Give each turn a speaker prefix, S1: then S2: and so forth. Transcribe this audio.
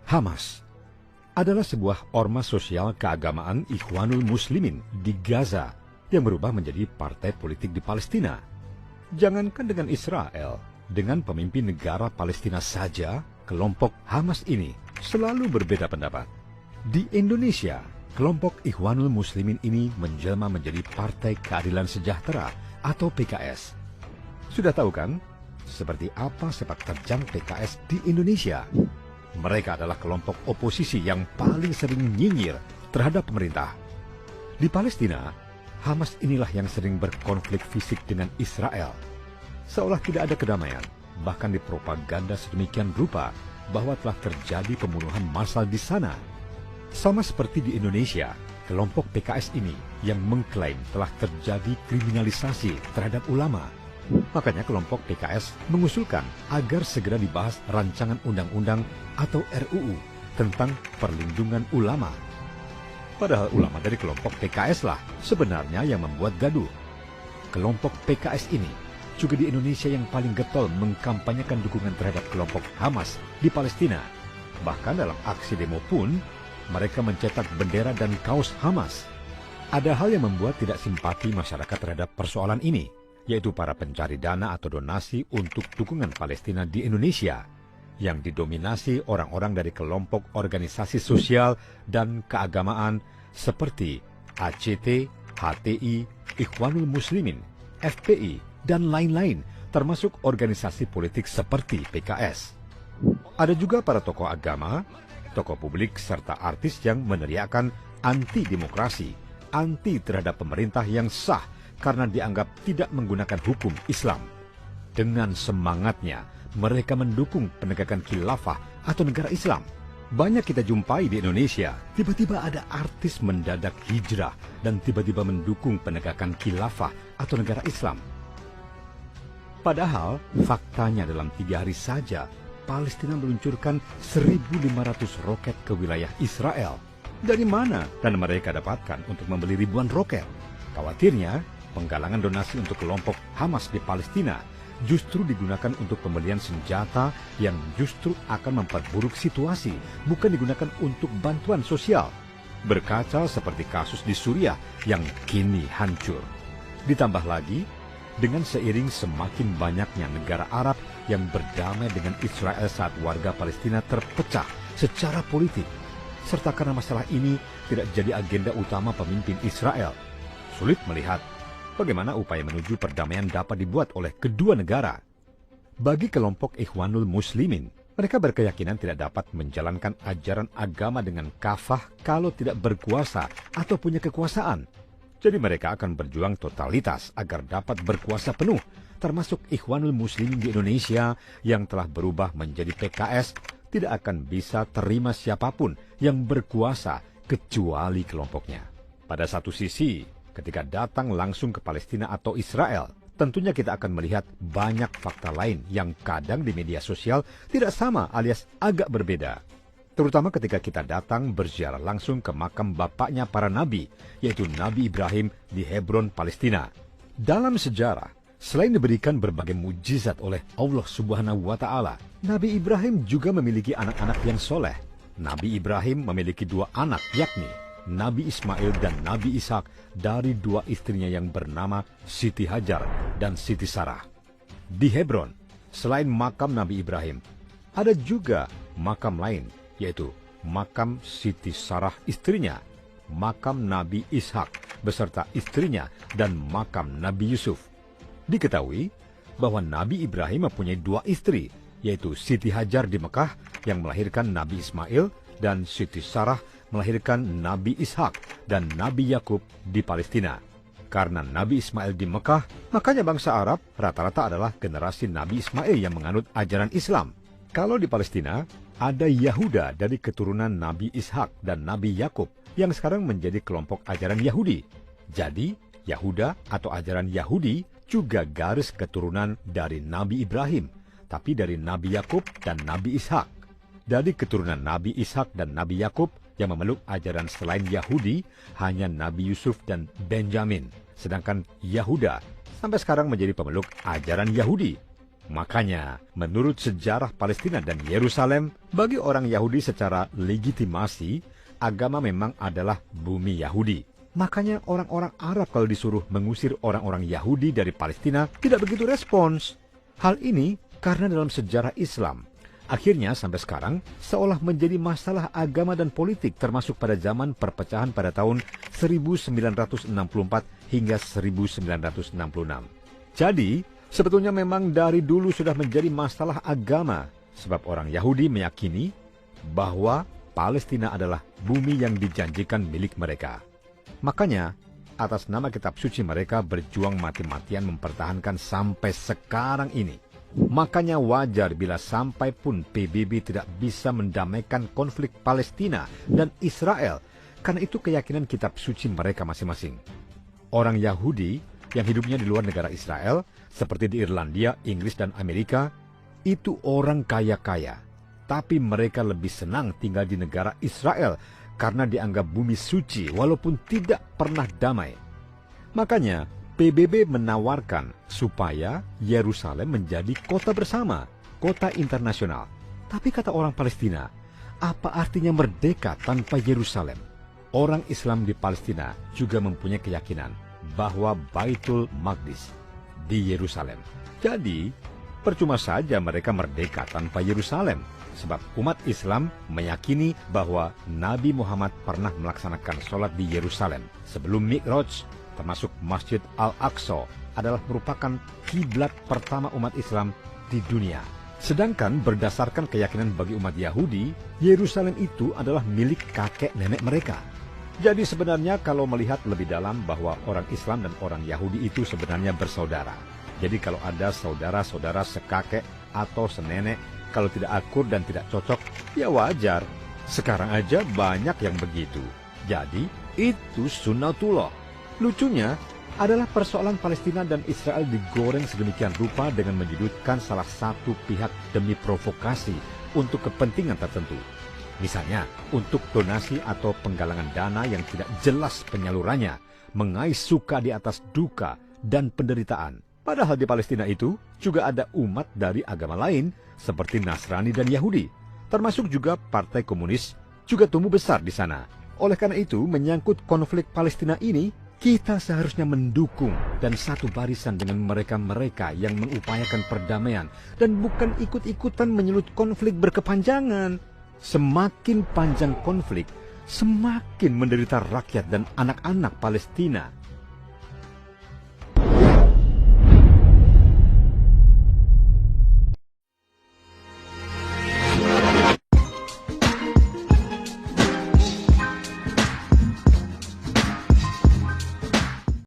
S1: Hamas adalah sebuah ormas sosial keagamaan Ikhwanul Muslimin di Gaza yang berubah menjadi partai politik di Palestina. Jangankan dengan Israel, dengan pemimpin negara Palestina saja, kelompok Hamas ini selalu berbeda pendapat. Di Indonesia, kelompok Ikhwanul Muslimin ini menjelma menjadi Partai Keadilan Sejahtera atau PKS. Sudah tahu kan, seperti apa sepak terjang PKS di Indonesia? Mereka adalah kelompok oposisi yang paling sering nyinyir terhadap pemerintah. Di Palestina, Hamas inilah yang sering berkonflik fisik dengan Israel. Seolah tidak ada kedamaian, bahkan dipropaganda sedemikian rupa bahwa telah terjadi pembunuhan massal di sana. Sama seperti di Indonesia, kelompok PKS ini yang mengklaim telah terjadi kriminalisasi terhadap ulama. Makanya kelompok PKS mengusulkan agar segera dibahas rancangan undang-undang atau RUU tentang perlindungan ulama. Padahal ulama dari kelompok PKS lah sebenarnya yang membuat gaduh. Kelompok PKS ini juga di Indonesia yang paling getol mengkampanyekan dukungan terhadap kelompok Hamas di Palestina. Bahkan dalam aksi demo pun, mereka mencetak bendera dan kaos Hamas. Ada hal yang membuat tidak simpati masyarakat terhadap persoalan ini, yaitu para pencari dana atau donasi untuk dukungan Palestina di Indonesia, yang didominasi orang-orang dari kelompok organisasi sosial dan keagamaan seperti ACT, HTI, Ikhwanul Muslimin, FPI, dan lain-lain, termasuk organisasi politik seperti PKS. Ada juga para tokoh agama, tokoh publik, serta artis yang meneriakan anti-demokrasi, anti terhadap pemerintah yang sah karena dianggap tidak menggunakan hukum Islam. Dengan semangatnya, mereka mendukung penegakan khilafah atau negara Islam. Banyak kita jumpai di Indonesia, tiba-tiba ada artis mendadak hijrah dan tiba-tiba mendukung penegakan khilafah atau negara Islam. Padahal, faktanya dalam 3 hari saja, Palestina meluncurkan 1.500 roket ke wilayah Israel. Dari mana dan mereka dapatkan untuk membeli ribuan roket? Khawatirnya, penggalangan donasi untuk kelompok Hamas di Palestina justru digunakan untuk pembelian senjata yang justru akan memperburuk situasi, bukan digunakan untuk bantuan sosial. Berkaca seperti kasus di Suriah yang kini hancur. Ditambah lagi, dengan seiring semakin banyaknya negara Arab yang berdamai dengan Israel saat warga Palestina terpecah secara politik, serta karena masalah ini tidak jadi agenda utama pemimpin Israel, sulit melihat bagaimana upaya menuju perdamaian dapat dibuat oleh kedua negara. Bagi kelompok Ikhwanul Muslimin, mereka berkeyakinan tidak dapat menjalankan ajaran agama dengan kafah kalau tidak berkuasa atau punya kekuasaan. Jadi mereka akan berjuang totalitas agar dapat berkuasa penuh, termasuk Ikhwanul Muslimin di Indonesia yang telah berubah menjadi PKS, tidak akan bisa terima siapapun yang berkuasa kecuali kelompoknya. Pada satu sisi, ketika datang langsung ke Palestina atau Israel, tentunya kita akan melihat banyak fakta lain yang kadang di media sosial tidak sama alias agak berbeda. Terutama ketika kita datang berziarah langsung ke makam bapaknya para nabi, yaitu Nabi Ibrahim di Hebron, Palestina. Dalam sejarah, selain diberikan berbagai mujizat oleh Allah Subhanahu wa Ta'ala, Nabi Ibrahim juga memiliki anak-anak yang soleh. Nabi Ibrahim memiliki 2 anak, yakni Nabi Ismail dan Nabi Ishak dari 2 istrinya yang bernama Siti Hajar dan Siti Sarah. Di Hebron, selain makam Nabi Ibrahim, ada juga makam lain, yaitu makam Siti Sarah istrinya, makam Nabi Ishak beserta istrinya, dan makam Nabi Yusuf. Diketahui bahwa Nabi Ibrahim mempunyai 2 istri, yaitu Siti Hajar di Mekah yang melahirkan Nabi Ismail dan Siti Sarah melahirkan Nabi Ishak dan Nabi Yakub di Palestina. Karena Nabi Ismail di Mekah, makanya bangsa Arab rata-rata adalah generasi Nabi Ismail yang menganut ajaran Islam. Kalau di Palestina, ada Yahuda dari keturunan Nabi Ishak dan Nabi Yakub yang sekarang menjadi kelompok ajaran Yahudi. Jadi, Yahuda atau ajaran Yahudi juga garis keturunan dari Nabi Ibrahim, tapi dari Nabi Yakub dan Nabi Ishak. Dari keturunan Nabi Ishak dan Nabi Yakub yang memeluk ajaran selain Yahudi hanya Nabi Yusuf dan Benjamin, sedangkan Yahuda sampai sekarang menjadi pemeluk ajaran Yahudi. Makanya, menurut sejarah Palestina dan Yerusalem, bagi orang Yahudi secara legitimasi, agama memang adalah bumi Yahudi. Makanya orang-orang Arab kalau disuruh mengusir orang-orang Yahudi dari Palestina tidak begitu respons. Hal ini karena dalam sejarah Islam, akhirnya sampai sekarang seolah menjadi masalah agama dan politik, termasuk pada zaman perpecahan pada tahun 1964 hingga 1966. Jadi, sebetulnya memang dari dulu sudah menjadi masalah agama, sebab orang Yahudi meyakini bahwa Palestina adalah bumi yang dijanjikan milik mereka. Makanya, atas nama kitab suci mereka berjuang mati-matian mempertahankan sampai sekarang ini. Makanya wajar bila sampai pun PBB tidak bisa mendamaikan konflik Palestina dan Israel, karena itu keyakinan kitab suci mereka masing-masing. Orang Yahudi yang hidupnya di luar negara Israel, seperti di Irlandia, Inggris, dan Amerika, itu orang kaya-kaya. Tapi mereka lebih senang tinggal di negara Israel karena dianggap bumi suci walaupun tidak pernah damai. Makanya PBB menawarkan supaya Yerusalem menjadi kota bersama, kota internasional. Tapi kata orang Palestina, apa artinya merdeka tanpa Yerusalem? Orang Islam di Palestina juga mempunyai keyakinan bahwa Baitul Maqdis di Yerusalem. Jadi, percuma saja mereka merdeka tanpa Yerusalem, sebab umat Islam meyakini bahwa Nabi Muhammad pernah melaksanakan sholat di Yerusalem sebelum Mi'raj, termasuk Masjid Al-Aqsa adalah merupakan kiblat pertama umat Islam di dunia. Sedangkan berdasarkan keyakinan bagi umat Yahudi, Yerusalem itu adalah milik kakek nenek mereka. Jadi sebenarnya kalau melihat lebih dalam bahwa orang Islam dan orang Yahudi itu sebenarnya bersaudara. Jadi kalau ada saudara-saudara sekakek atau senenek, kalau tidak akur dan tidak cocok, ya wajar. Sekarang aja banyak yang begitu. Jadi itu sunnatullah. Lucunya adalah persoalan Palestina dan Israel digoreng sedemikian rupa dengan menyudutkan salah satu pihak demi provokasi untuk kepentingan tertentu. Misalnya, untuk donasi atau penggalangan dana yang tidak jelas penyalurannya, mengais suka di atas duka dan penderitaan. Padahal di Palestina itu juga ada umat dari agama lain seperti Nasrani dan Yahudi, termasuk juga Partai Komunis juga tumbuh besar di sana. Oleh karena itu, menyangkut konflik Palestina ini, kita seharusnya mendukung dan satu barisan dengan mereka-mereka yang mengupayakan perdamaian dan bukan ikut-ikutan menyulut konflik berkepanjangan. Semakin panjang konflik, semakin menderita rakyat dan anak-anak Palestina.